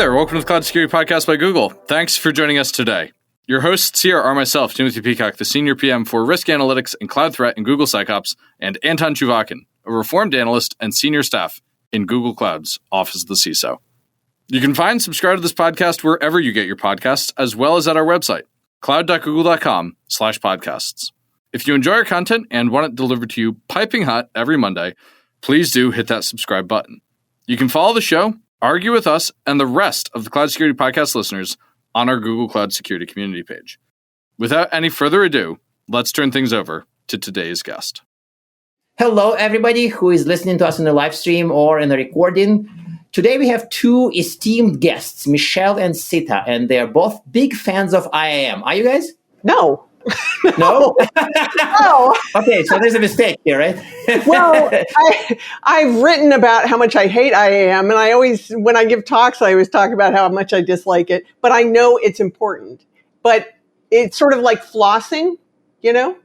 there, welcome to the Cloud Security Podcast by Google. Thanks for joining us today. Your hosts here are myself, Timothy Peacock, the Senior PM for Risk Analytics and Cloud Threat in Google SecOps, and Anton Chuvakin, a reformed analyst and senior staff in Google Cloud's Office of the CISO. You can find and subscribe to this podcast wherever you get your podcasts, as well as at our website, cloud.google.com/podcasts. If you enjoy our content and want it delivered to you piping hot every Monday, please do hit that subscribe button. You can follow the show, argue with us, and the rest of the Cloud Security Podcast listeners on our Google Cloud Security community page. Without any further ado, let's turn things over to today's guest. Hello, everybody who is listening to us in the live stream or in the recording. Today we have two esteemed guests, Michelle and Sita, and they're both big fans of IAM. Are you guys? No. No? No. Okay, so there's a mistake here, right? Well, I've written about how much I hate IAM, and I always, when I give talks, I always talk about how much I dislike it, but I know it's important. But it's sort of like flossing, you know?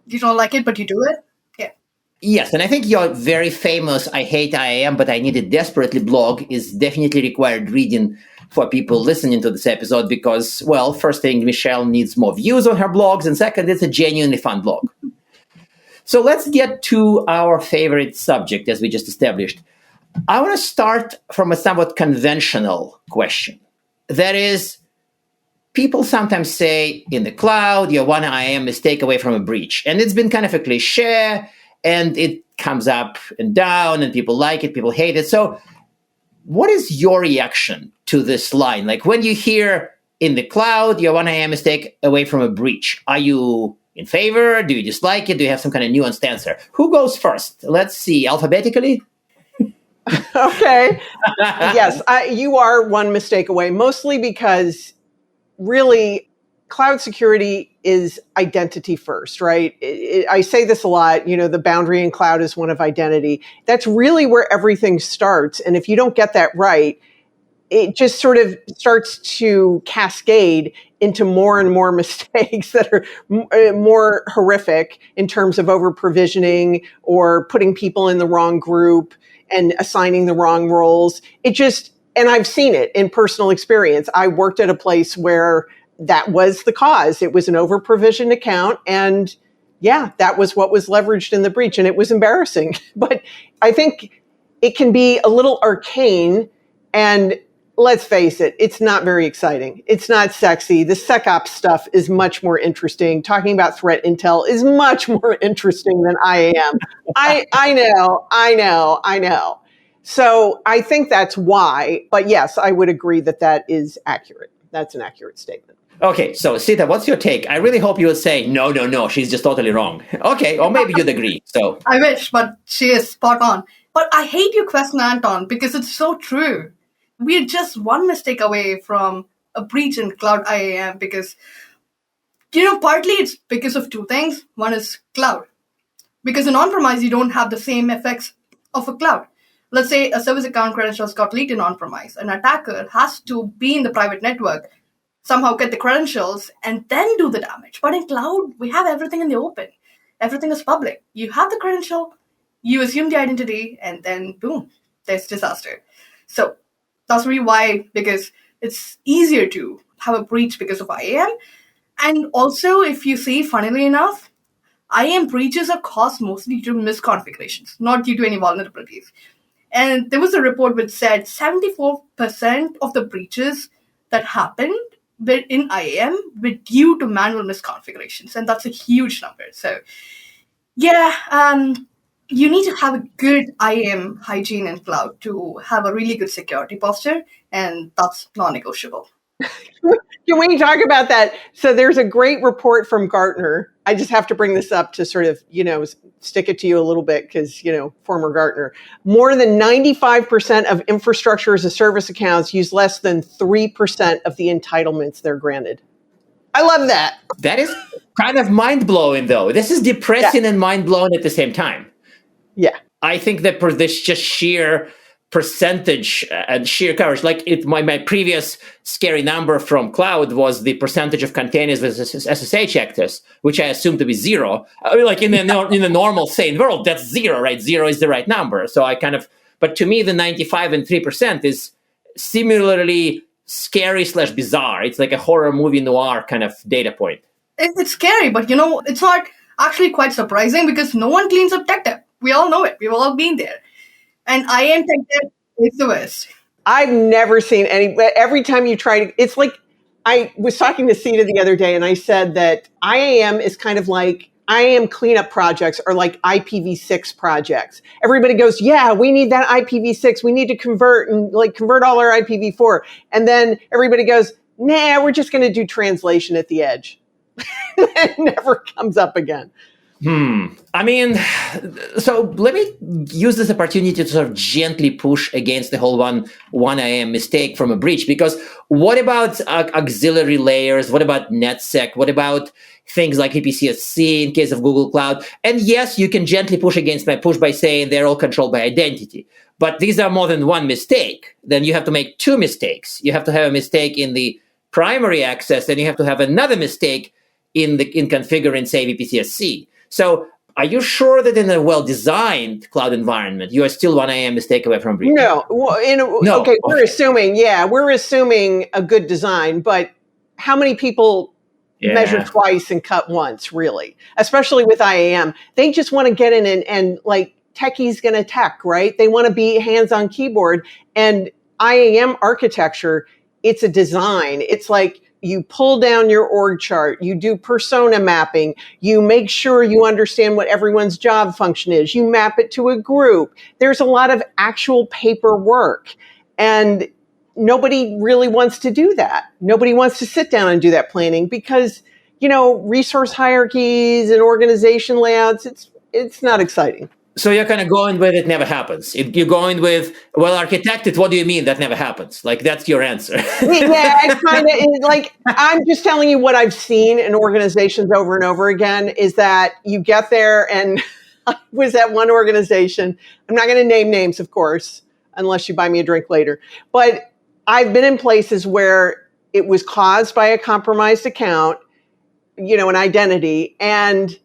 You don't like it, but you do it? Yeah. Yes, and I think your very famous I hate IAM, but I need it desperately blog is definitely required reading for people listening to this episode because, well, first thing, Michelle needs more views on her blogs, and second, it's a genuinely fun blog. So let's get to our favorite subject, as we just established. I want to start from a somewhat conventional question. That is, people sometimes say, in the cloud, you're one IAM mistake away from a breach. And it's been kind of a cliche, and it comes up and down, and people like it, people hate it. So what is your reaction to this line? Like when you hear in the cloud, you're one IAM mistake away from a breach. Are you in favor? Do you dislike it? Do you have some kind of nuanced answer? Who goes first? Let's see, alphabetically? Okay. Yes, you are one mistake away, mostly because really cloud security is identity first, right? I say this a lot, you know, the boundary in cloud is one of identity. That's really where everything starts. And if you don't get that right, it just sort of starts to cascade into more and more mistakes that are more horrific in terms of over provisioning or putting people in the wrong group and assigning the wrong roles. And I've seen it in personal experience. I worked at a place where that was the cause. It was an over-provisioned account. And yeah, that was what was leveraged in the breach. And it was embarrassing. But I think it can be a little arcane. And let's face it, it's not very exciting. It's not sexy. The SecOps stuff is much more interesting. Talking about threat intel is much more interesting than IAM. I know. So I think that's why. But yes, I would agree that is accurate. That's an accurate statement. Okay, so Sita, what's your take? I really hope you would say, no, she's just totally wrong. Okay, or maybe you'd agree. So I wish, but she is spot on. But I hate your question, Anton, because it's so true. We're just one mistake away from a breach in cloud IAM because, partly it's because of two things. One is cloud. Because in on-premise, you don't have the same effects of a cloud. Let's say a service account credentials got leaked in on-premise. An attacker has to be in the private network, somehow get the credentials, and then do the damage. But in cloud, we have everything in the open. Everything is public. You have the credential, you assume the identity, and then boom, there's disaster. So that's really why, because it's easier to have a breach because of IAM. And also, if you see, funnily enough, IAM breaches are caused mostly due to misconfigurations, not due to any vulnerabilities. And there was a report which said 74% of the breaches that happened in IAM were due to manual misconfigurations, and that's a huge number. So, you need to have a good IAM hygiene in cloud to have a really good security posture, and that's non-negotiable. Can we talk about that? So there's a great report from Gartner. I just have to bring this up to sort of, stick it to you a little bit because, former Gartner. More than 95% of infrastructure as a service accounts use less than 3% of the entitlements they're granted. I love that. That is kind of mind-blowing, though. This is depressing and mind-blowing at the same time. Yeah. I think that for this just sheer percentage and sheer coverage, my previous scary number from cloud was the percentage of containers with SSH access, which I assume to be zero. I mean, in the normal sane world, that's zero, right? Zero is the right number. So but to me, the 95 and 3% is similarly scary/bizarre. It's like a horror movie noir kind of data point. It's scary, but it's not actually quite surprising because no one cleans up tech debt. We all know it. We've all been there. And IAM tech debt is the worst. I've never seen every time you try to, it's like, I was talking to Sita the other day and I said that IAM is kind of like, IAM cleanup projects are like IPv6 projects. Everybody goes, yeah, we need that IPv6. We need to convert all our IPv4. And then everybody goes, nah, we're just going to do translation at the edge. It never comes up again. I mean, so let me use this opportunity to sort of gently push against the whole one IAM mistake from a breach, because what about auxiliary layers? What about NetSec? What about things like EPCSC in case of Google Cloud? And yes, you can gently push against my push by saying they're all controlled by identity. But these are more than one mistake. Then you have to make two mistakes. You have to have a mistake in the primary access, and you have to have another mistake in configuring, say, VPCSC. So are you sure that in a well-designed cloud environment, you are still one IAM mistake away from breach? No. No. Okay, we're assuming a good design, but how many people measure twice and cut once, really? Especially with IAM. They just want to get in and like, techie's going to tech, right? They want to be hands-on keyboard. And IAM architecture, it's a design. It's like, you pull down your org chart, you do persona mapping, you make sure you understand what everyone's job function is, you map it to a group. There's a lot of actual paperwork, and nobody really wants to do that. Nobody wants to sit down and do that planning because, resource hierarchies and organization layouts, it's not exciting. So you're kind of going with it never happens. You're going with, well, architected, what do you mean that never happens? Like, that's your answer. Yeah, it's kind of like, I'm just telling you what I've seen in organizations over and over again is that you get there, and I was at one organization. I'm not going to name names, of course, unless you buy me a drink later. But I've been in places where it was caused by a compromised account, an identity, and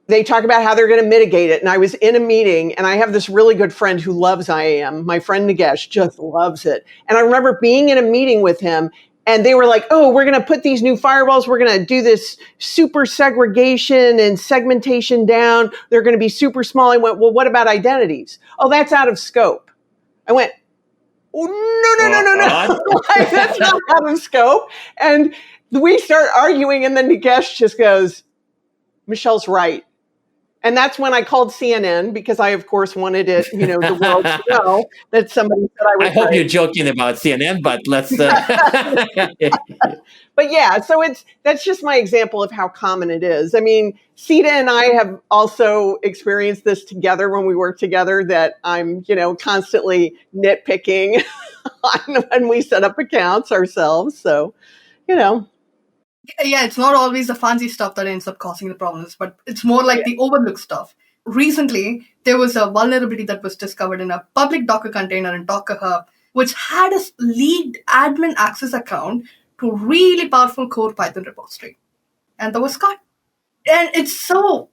they talk about how they're going to mitigate it. And I was in a meeting, and I have this really good friend who loves IAM. My friend Nagesh just loves it. And I remember being in a meeting with him, and they were like, oh, we're going to put these new firewalls. We're going to do this super segregation and segmentation down. They're going to be super small. I went, well, what about identities? Oh, that's out of scope. I went, oh, no. Like, that's not out of scope. And we start arguing, and then Nagesh just goes, Michelle's right. And that's when I called CNN because I, of course, wanted it, the world to know that somebody said I was I hope right. you're joking about CNN, but let's... But yeah, so that's just my example of how common it is. I mean, Sita and I have also experienced this together when we work together, that I'm, constantly nitpicking when we set up accounts ourselves. So, Yeah, it's not always the fancy stuff that ends up causing the problems, but it's more like the overlooked stuff. Recently, there was a vulnerability that was discovered in a public Docker container in Docker Hub, which had a leaked admin access account to a really powerful core Python repository. And that was caught. And it's so,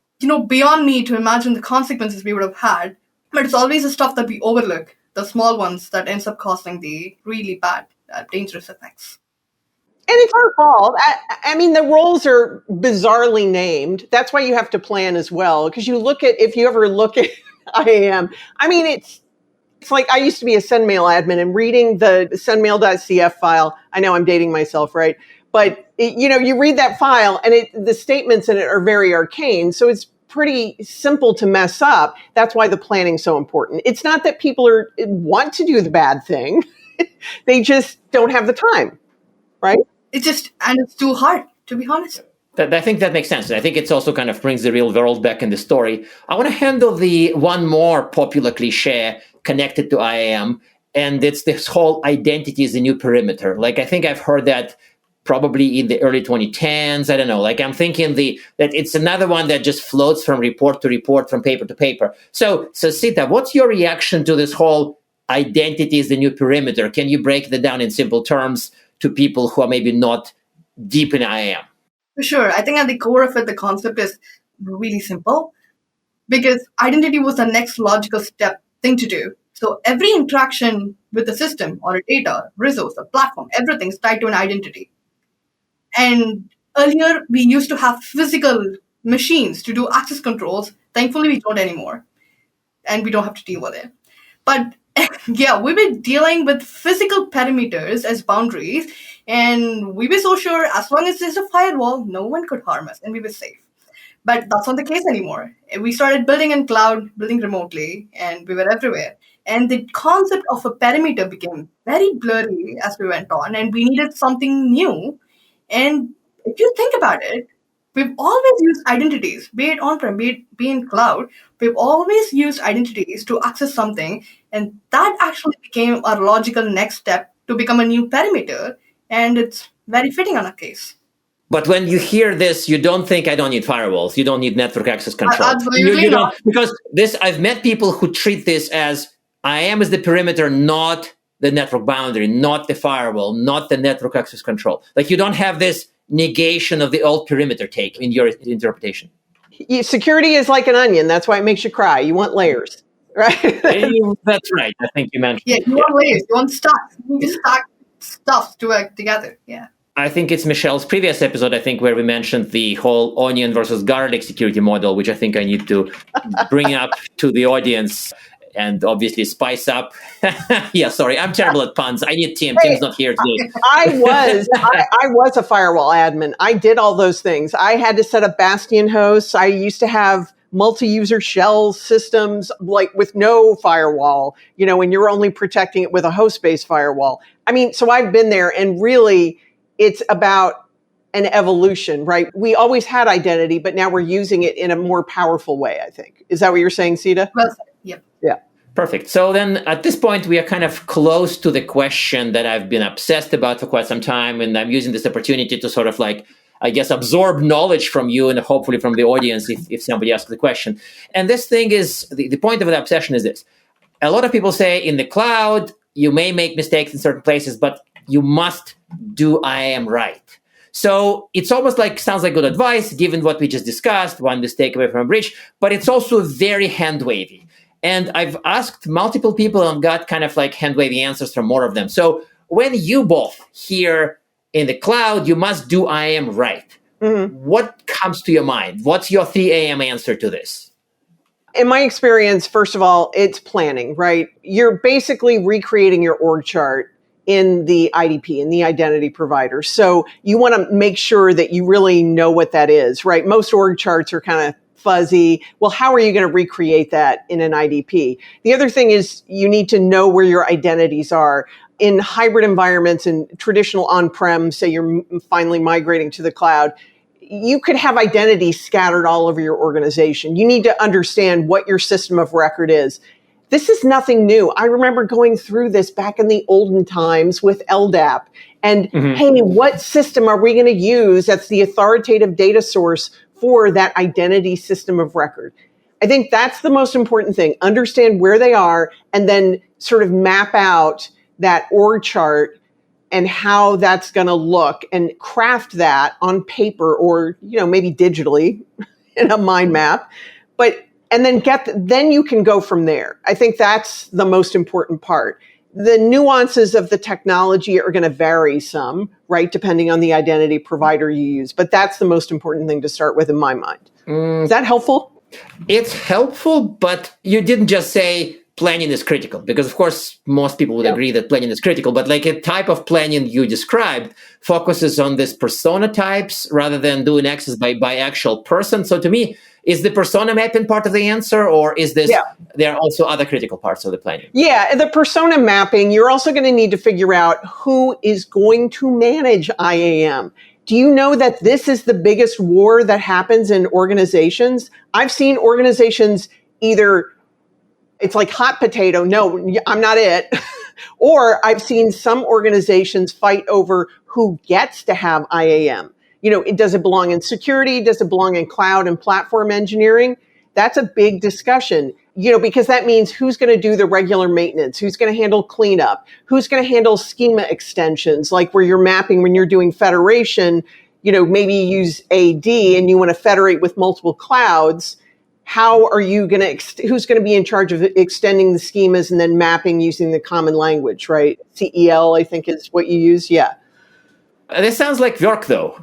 beyond me to imagine the consequences we would have had, but it's always the stuff that we overlook, the small ones that ends up causing the really bad, dangerous effects. And it's our fault. I mean, the roles are bizarrely named. That's why you have to plan as well. Because if you ever look at IAM, I mean, it's like I used to be a SendMail admin, and reading the sendmail.cf file, I know I'm dating myself, right? But, you read that file, and the statements in it are very arcane. So it's pretty simple to mess up. That's why the planning's so important. It's not that people want to do the bad thing. They just don't have the time, right? It's too hard, to be honest. I think that makes sense. I think it's also kind of brings the real world back in the story. I want to handle the one more popular cliche connected to IAM, and it's this whole identity is the new perimeter. Like, I think I've heard that probably in the early 2010s. I don't know. Like, I'm thinking that it's another one that just floats from report to report, from paper to paper. So Sita, what's your reaction to this whole identity is the new perimeter? Can you break that down in simple terms to people who are maybe not deep in IAM? For sure. I think at the core of it, the concept is really simple, because identity was the next logical thing to do. So every interaction with the system or a data, resource, a platform, everything's tied to an identity. And earlier, we used to have physical machines to do access controls. Thankfully, we don't anymore. And we don't have to deal with it. But yeah, we were dealing with physical perimeters as boundaries. And we were so sure as long as there's a firewall, no one could harm us and we were safe. But that's not the case anymore. We started building in cloud, building remotely, and we were everywhere. And the concept of a perimeter became very blurry as we went on, and we needed something new. And if you think about it, we've always used identities, be it on-prem, be in cloud. We've always used identities to access something, and that actually became our logical next step to become a new perimeter, and it's very fitting on our case. But when you hear this, you don't think I don't need firewalls. You don't need network access control. Absolutely you not. Don't, because I've met people who treat this as IAM is the perimeter, not the network boundary, not the firewall, not the network access control. Like you don't have this negation of the old perimeter take in your interpretation. Security is like an onion. That's why it makes you cry. You want layers, right? That's right. I think you mentioned. Yeah, you want layers, you want stacks. You need to stack stuff to work together. Yeah. I think it's Michelle's previous episode, I think, where we mentioned the whole onion versus garlic security model, which I think I need to bring up to the audience and obviously spice up. Yeah, sorry, I'm terrible at puns. I need Tim. Tim's not here today. I was a firewall admin. I did all those things. I had to set up Bastion hosts. I used to have multi-user shell systems, like with no firewall, and you're only protecting it with a host-based firewall. I mean, so I've been there, and really, it's about an evolution, right? We always had identity, but now we're using it in a more powerful way, I think. Is that what you're saying, Sita? Well said. Yep. Yeah. Perfect. So then at this point, we are kind of close to the question that I've been obsessed about for quite some time. And I'm using this opportunity to sort of absorb knowledge from you and hopefully from the audience if somebody asks the question. And this thing is, the point of the obsession is this. A lot of people say in the cloud, you may make mistakes in certain places, but you must do IAM right. So it's almost sounds like good advice, given what we just discussed, one mistake away from a breach, but it's also very hand-wavy. And I've asked multiple people and got kind of hand-wavy answers from more of them. So when you both hear in the cloud, you must do IAM right, what comes to your mind? What's your 3 AM answer to this? In my experience, first of all, it's planning, right? You're basically recreating your org chart in the IDP, in the identity provider. So you want to make sure that you really know what that is, right? Most org charts are kind of fuzzy. Well, how are you going to recreate that in an IDP? The other thing is you need to know where your identities are. In hybrid environments and traditional on-prem, say you're finally migrating to the cloud, you could have identities scattered all over your organization. You need to understand what your system of record is. This is nothing new. I remember going through this back in the olden times with LDAP. And hey, what system are we going to use that's the authoritative data source for that identity system of record? I think that's the most important thing. Understand where they are and then sort of map out that org chart and how that's going to look and craft that on paper or, maybe digitally in a mind map. And then you can go from there. I think that's the most important part. The nuances of the technology are going to vary some, right? Depending on the identity provider you use. But that's the most important thing to start with in my mind. Is that helpful? It's helpful, but you didn't just say planning is critical, because of course, most people would agree that planning is critical, but a type of planning you described focuses on this persona types rather than doing access by actual person. So to me, is the persona mapping part of the answer, or is this, there are also other critical parts of the planning? Yeah, the persona mapping, you're also going to need to figure out who is going to manage IAM. Do you know that this is the biggest war that happens in organizations? I've seen organizations either, it's like hot potato, no, I'm not it. Or I've seen some organizations fight over who gets to have IAM. Does it belong in security? Does it belong in cloud and platform engineering? That's a big discussion, because that means who's going to do the regular maintenance, who's going to handle cleanup, who's going to handle schema extensions, like where you're mapping when you're doing federation, maybe you use AD and you want to federate with multiple clouds. how are you going to, who's going to be in charge of extending the schemas and then mapping using the common language, right? CEL, I think is what you use. Yeah. This sounds like work, though.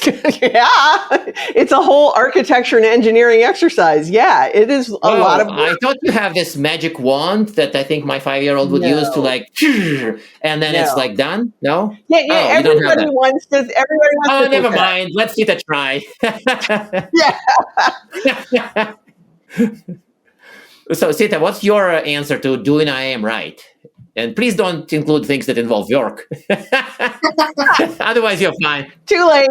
Yeah, it's a whole architecture and engineering exercise. Yeah, it is a lot of work. I thought you have this magic wand that I think my 5-year-old would use to like, and then it's like done. No? Yeah, everybody wants to. Everybody wants to. Oh, never mind. Let's give it a try. Yeah. So, Sita, what's your answer to doing IAM right? And please don't include things that involve work. Otherwise, you're fine. Too late.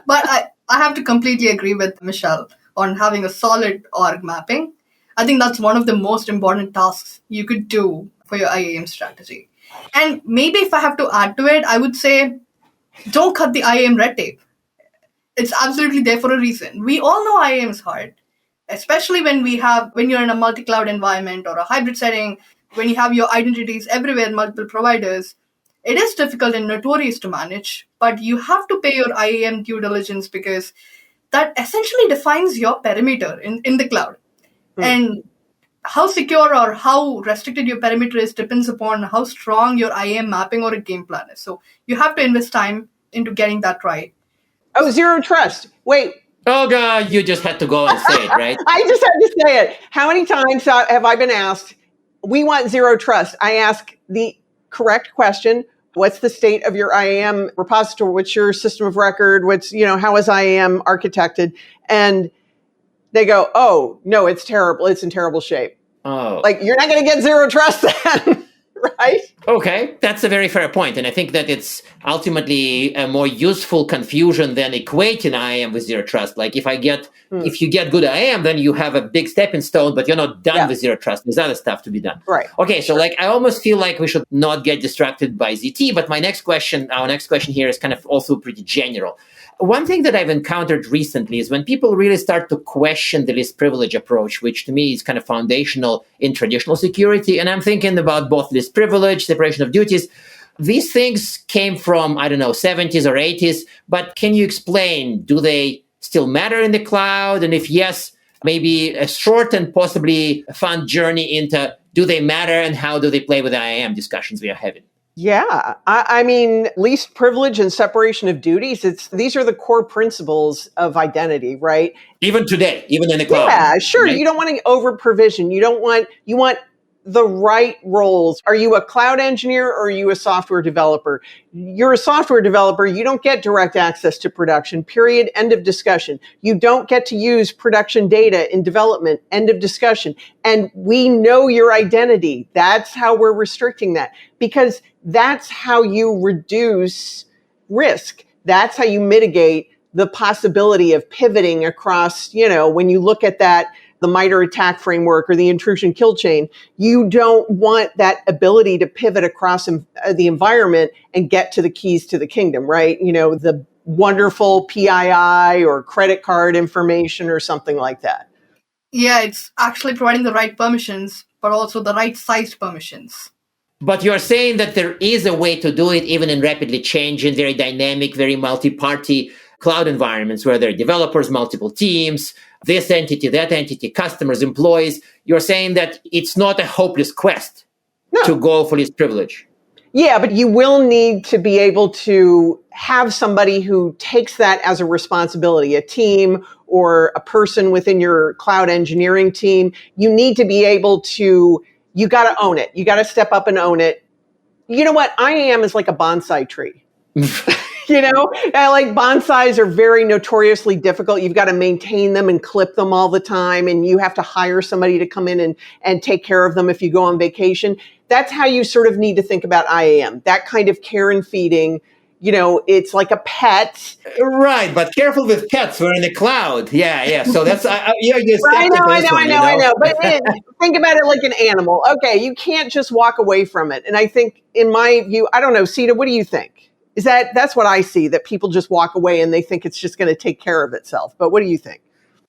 But I have to completely agree with Michelle on having a solid org mapping. I think that's one of the most important tasks you could do for your IAM strategy. And maybe if I have to add to it, I would say don't cut the IAM red tape. It's absolutely there for a reason. We all know IAM is hard, especially when you're in a multi-cloud environment or a hybrid setting, when you have your identities everywhere, multiple providers. It is difficult and notorious to manage, but you have to pay your IAM due diligence because that essentially defines your perimeter in the cloud. And how secure or how restricted your perimeter is depends upon how strong your IAM mapping or a game plan is. So you have to invest time into getting that right. Oh, zero trust. Wait. Oh, God, you just had to go and say it, right? I just had to say it. How many times have I been asked, we want zero trust? I ask the correct question. What's the state of your IAM repository? What's your system of record? How is IAM architected? And they go, oh, no, it's terrible. It's in terrible shape. Oh. Like, you're not going to get zero trust then, right? Okay, that's a very fair point. And I think that it's ultimately a more useful confusion than equating IAM with zero trust. Like if you get good IAM, then you have a big stepping stone, but you're not done with zero trust. There's other stuff to be done. Right. Okay, so I almost feel like we should not get distracted by ZT, but our next question here is kind of also pretty general. One thing that I've encountered recently is when people really start to question the least privilege approach, which to me is kind of foundational in traditional security. And I'm thinking about both least privilege, separation of duties. These things came from, 70s or 80s. But can you explain, do they still matter in the cloud? And if yes, maybe a short and possibly fun journey into do they matter and how do they play with the IAM discussions we are having? Yeah. I mean, least privilege and separation of duties, these are the core principles of identity, right? Even today, even in the cloud. Yeah, sure. Right? You don't want to over provision. You want the right roles. Are you a cloud engineer or are you a software developer? You're a software developer. You don't get direct access to production, period, end of discussion. You don't get to use production data in development, end of discussion. And we know your identity. That's how we're restricting that because that's how you reduce risk. That's how you mitigate the possibility of pivoting across, when you look at the MITRE ATT&CK framework or the intrusion kill chain, you don't want that ability to pivot across the environment and get to the keys to the kingdom, right? The wonderful PII or credit card information or something like that. Yeah, it's actually providing the right permissions, but also the right sized permissions. But you're saying that there is a way to do it even in rapidly changing, very dynamic, very multi-party cloud environments where there are developers, multiple teams, this entity, that entity, customers, employees. You're saying that it's not a hopeless quest to go for least privilege. Yeah, but you will need to be able to have somebody who takes that as a responsibility, a team or a person within your cloud engineering team. You need to be able to, you got to own it. You got to step up and own it. You know what? IAM is like a bonsai tree. Like bonsais are very notoriously difficult. You've got to maintain them and clip them all the time. And you have to hire somebody to come in and take care of them if you go on vacation. That's how you sort of need to think about IAM, that kind of care and feeding. It's like a pet. Right, but careful with pets. We're in the cloud. Yeah. So that's, I know. But think about it like an animal. Okay, you can't just walk away from it. And I think, in my view, I don't know, Sita, what do you think? That's what I see, that people just walk away and they think it's just going to take care of itself. But what do you think?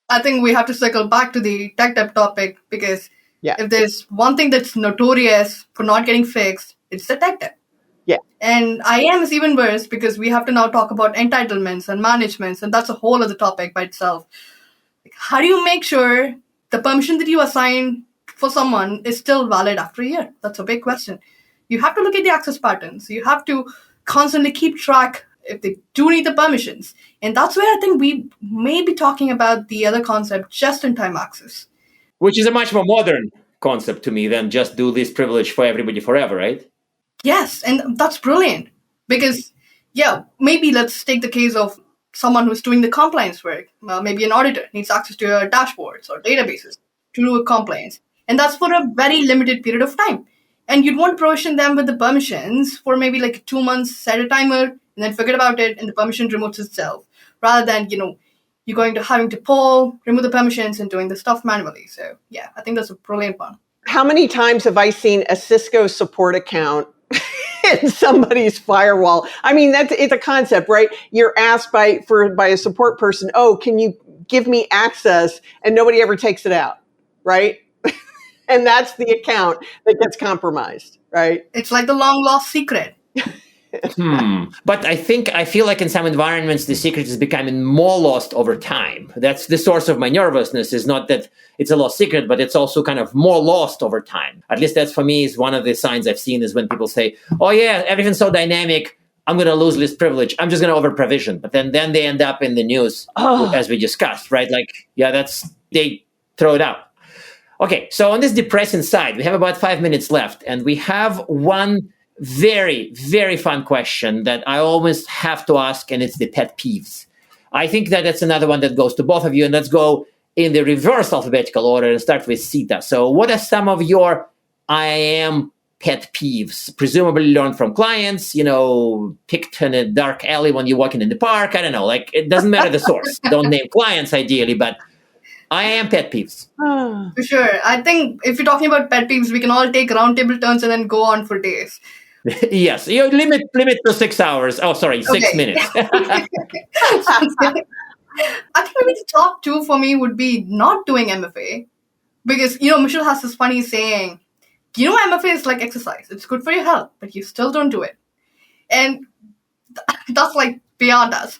I think we have to circle back to the tech debt topic because if there's one thing that's notorious for not getting fixed, it's the tech debt. Yeah. And IAM is even worse because we have to now talk about entitlements and managements, and that's a whole other topic by itself. How do you make sure the permission that you assign for someone is still valid after a year? That's a big question. You have to look at the access patterns. You have to constantly keep track if they do need the permissions. And that's where I think we may be talking about the other concept, just-in-time access. Which is a much more modern concept to me than just do this privilege for everybody forever, right? Yes, and that's brilliant. Because, maybe let's take the case of someone who's doing the compliance work. Maybe an auditor needs access to your dashboards or databases to do a compliance. And that's for a very limited period of time. And you'd want to provision them with the permissions for maybe like 2 months, set a timer, and then forget about it, and the permission removes itself. Rather than, you're going to having to pull, remove the permissions, and doing the stuff manually. So, I think that's a brilliant one. How many times have I seen a Cisco support account in somebody's firewall? I mean, it's a concept, right? You're asked by a support person, oh, can you give me access? And nobody ever takes it out, right? And that's the account that gets compromised, right? It's like the long lost secret. But I feel like in some environments, the secret is becoming more lost over time. That's the source of my nervousness, is not that it's a lost secret, but it's also kind of more lost over time. At least that's, for me, is one of the signs I've seen, is when people say, oh yeah, everything's so dynamic, I'm going to lose this privilege, I'm just going to over provision. But then they end up in the news, as we discussed, right? Like, they throw it out. Okay, so on this depressing side, we have about 5 minutes left, and we have one very, very fun question that I always have to ask, and it's the pet peeves. I think that's another one that goes to both of you, and let's go in the reverse alphabetical order and start with Sita. So what are some of your IAM pet peeves? Presumably learned from clients, picked in a dark alley when you're walking in the park. I don't know, like, it doesn't matter the source. Don't name clients ideally, but IAM pet peeves. For sure. I think if you're talking about pet peeves, we can all take roundtable turns and then go on for days. Yes, you limit to 6 hours. Oh, sorry, 6 minutes. I think maybe the top two for me would be not doing MFA. Because, Michelle has this funny saying, MFA is like exercise. It's good for your health, but you still don't do it. And that's like beyond us.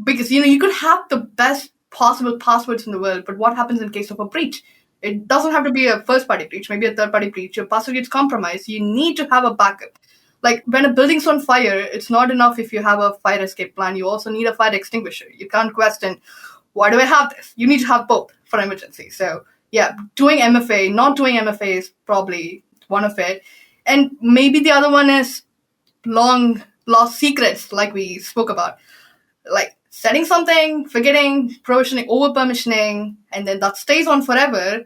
Because, you could have the best possible passwords in the world, but what happens in case of a breach? It doesn't have to be a first-party breach, maybe a third-party breach. Your password gets compromised. You need to have a backup. Like, when a building's on fire, it's not enough if you have a fire escape plan. You also need a fire extinguisher. You can't question, why do I have this? You need to have both for emergency. So, doing MFA, not doing MFA is probably one of it. And maybe the other one is long lost secrets, like we spoke about. Like, setting something, forgetting, provisioning, over-permissioning, and then that stays on forever,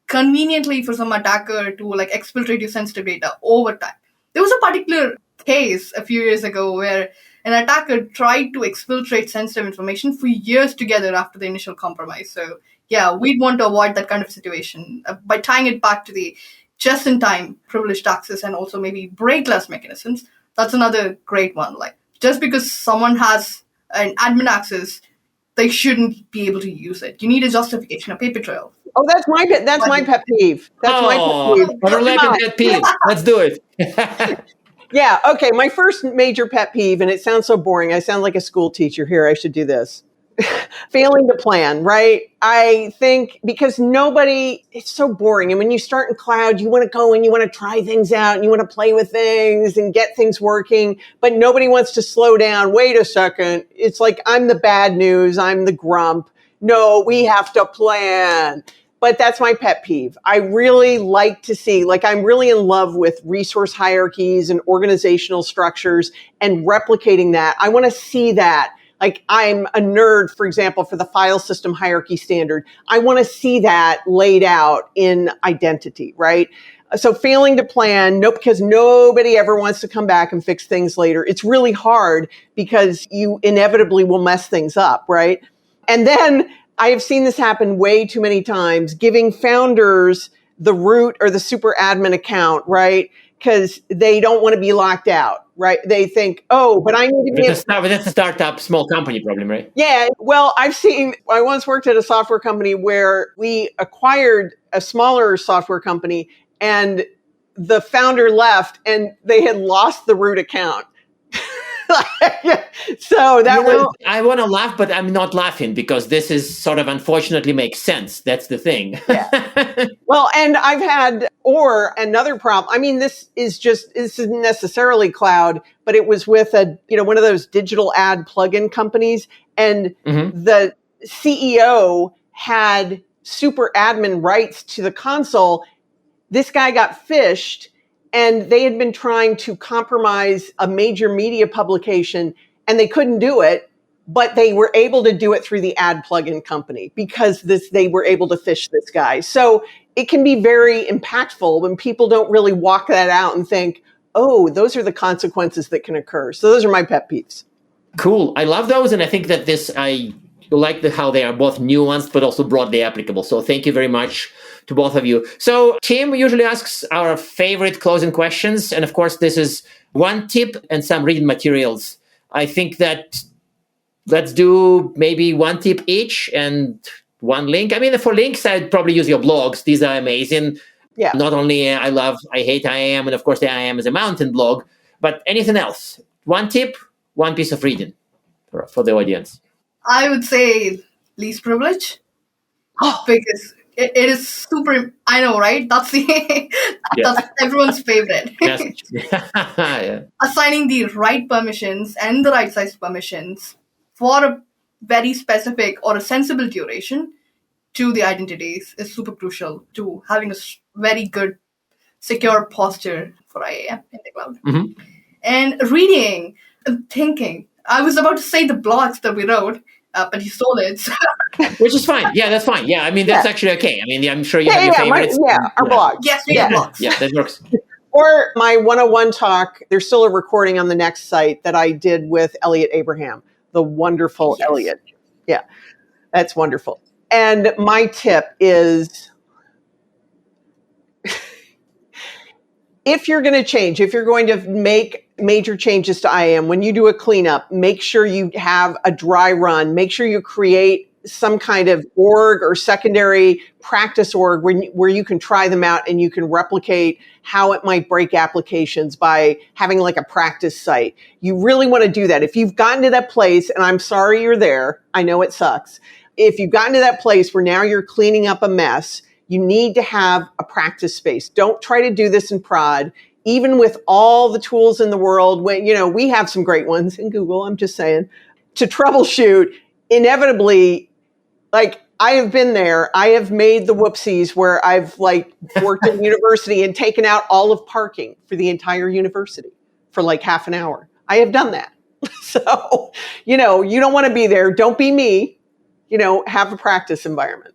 conveniently for some attacker to like exfiltrate your sensitive data over time. There was a particular case a few years ago where an attacker tried to exfiltrate sensitive information for years together after the initial compromise. So, we'd want to avoid that kind of situation by tying it back to the just-in-time privileged access and also maybe break-glass mechanisms. That's another great one. Like, just because someone has an admin access, they shouldn't be able to use it. You need a justification, a paper trail. Oh, that's my pet peeve. That's my pet peeve. Overlapping pet peeve. Let's do it. Yeah. Okay. My first major pet peeve, and it sounds so boring. I sound like a school teacher here. I should do this. Failing to plan, right? I think because it's so boring. And when you start in cloud, you want to go and you want to try things out and you want to play with things and get things working, but nobody wants to slow down. Wait a second. It's like, I'm the bad news. I'm the grump. No, we have to plan. But that's my pet peeve. I really like to see, I'm really in love with resource hierarchies and organizational structures and replicating that. I want to see that. Like, I'm a nerd, for example, for the file system hierarchy standard. I want to see that laid out in identity, right? So failing to plan, because nobody ever wants to come back and fix things later. It's really hard because you inevitably will mess things up, right? And then I have seen this happen way too many times, giving founders the root or the super admin account, right? Because they don't want to be locked out, right? They think, oh, but I need to be... But that's a startup, small company problem, right? Yeah. Well, I once worked at a software company where we acquired a smaller software company and the founder left and they had lost the root account. So that was I want to laugh, but I'm not laughing because this is sort of unfortunately makes sense. That's the thing. well, and I've had another problem. I mean, this isn't necessarily cloud, but it was with one of those digital ad plugin companies, and the CEO had super admin rights to the console. This guy got phished, and they had been trying to compromise a major media publication, and they couldn't do it, but they were able to do it through the ad plugin company because they were able to phish this guy. So it can be very impactful when people don't really walk that out and think, oh, those are the consequences that can occur. So those are my pet peeves. Cool. I love those. And I think that I like how they are both nuanced, but also broadly applicable. So thank you very much to both of you. So Tim usually asks our favorite closing questions. And of course, this is one tip and some reading materials. I think that let's do maybe one tip each and one link. I mean, for links, I'd probably use your blogs. These are amazing. Yeah. Not only I hate IAM, and of course the IAM is a mountain blog, but anything else. One tip, one piece of reading for the audience. I would say least privilege. Because it is super, I know, right? That's that's everyone's favorite. Yeah. Assigning the right permissions and the right size permissions for a very specific or a sensible duration to the identities is super crucial to having a very good, secure posture for IAM in the cloud. Mm-hmm. And reading and thinking. I was about to say the blogs that we wrote, but you stole it. Which is fine. Yeah, that's fine. Yeah, I mean, that's actually okay. I mean, I'm sure you have your favorites. Our blog. Yes, we have blogs. Yeah, that works. Or my 101 talk, there's still a recording on the next site that I did with Elliot Abraham, the wonderful Elliot. Yeah, that's wonderful. And my tip is, if you're going to make major changes to IAM, when you do a cleanup, make sure you have a dry run. Make sure you create some kind of org or secondary practice org where you can try them out and you can replicate how it might break applications by having like a practice site. You really want to do that. If you've gotten to that place, and I'm sorry you're there, I know it sucks. If you've gotten to that place where now you're cleaning up a mess, you need to have a practice space. Don't try to do this in prod. Even with all the tools in the world, we have some great ones in Google, I'm just saying, to troubleshoot, inevitably, like I have been there, I have made the whoopsies where I've worked at university and taken out all of parking for the entire university for like half an hour. I have done that. So, you don't want to be there. Don't be me, have a practice environment.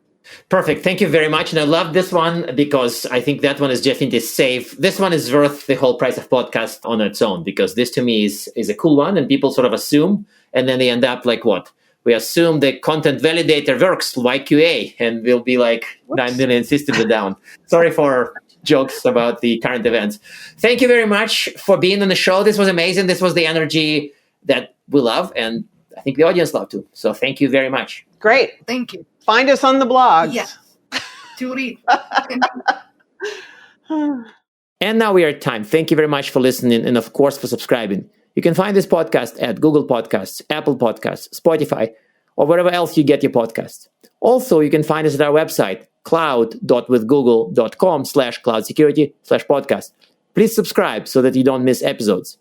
Perfect. Thank you very much. And I love this one because I think that one is definitely safe. This one is worth the whole price of podcast on its own, because this to me is a cool one, and people sort of assume, and then they end up like what? We assume the content validator works YQA, and we'll be like, whoops, 9 million systems are down. Sorry for jokes about the current events. Thank you very much for being on the show. This was amazing. This was the energy that we love, and I think the audience loved too. So thank you very much. Great. Thank you. Find us on the blog. Yes. To read. And now we are at time. Thank you very much for listening, and of course for subscribing. You can find this podcast at Google Podcasts, Apple Podcasts, Spotify, or wherever else you get your podcasts. Also, you can find us at our website, cloud.withgoogle.com/cloud-security/podcast. Please subscribe so that you don't miss episodes.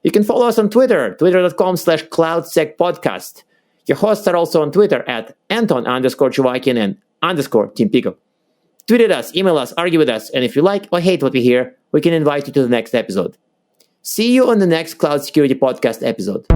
You can follow us on Twitter, twitter.com/cloudsecpodcast. Your hosts are also on Twitter at Anton_Chuvakin and _Tim Peacock. Tweet at us, email us, argue with us, and if you like or hate what we hear, we can invite you to the next episode. See you on the next Cloud Security Podcast episode.